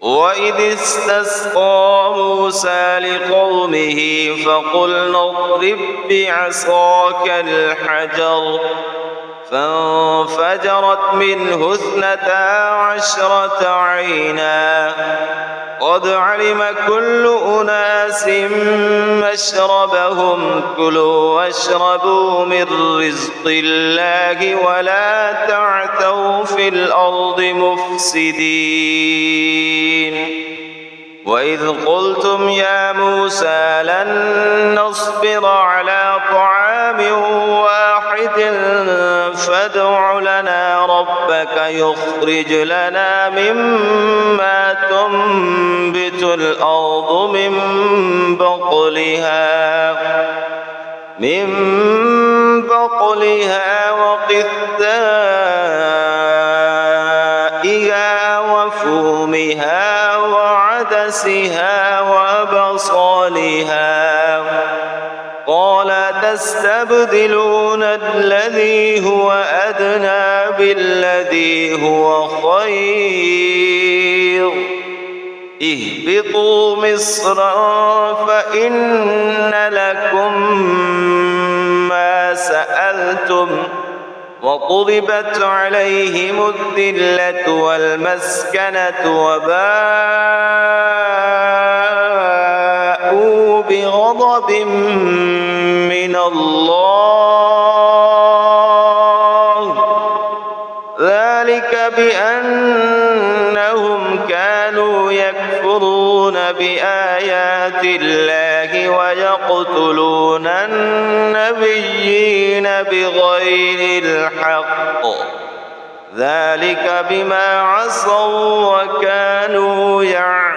وإذ استسقى موسى لقومه فقلنا اضرب بعصاك الحجر فانفجرت منه 12 عينا قد علم كل أناس مشربهم كلوا واشربوا من رزق الله ولا تعثوا في الأرض مفسدين وإذ قلتم يا موسى لن نصبر على طعام واحد فادع لنا ربك يخرج لنا مما تنبت الأرض من بقلها وقثائها وفومها وعدسها وبصلها قال تستبدلون الذي هو أدنى بالذي هو خير اهبطوا مصرا فإن لكم ما سألتم وضربت عليهم الذلة والمسكنة وباءوا بغضب من الله ذلك بأنهم كانوا يكفرون بآيات الله ويقتلون النبيين بغير الحق ذلك بما عصوا وكانوا يعتدون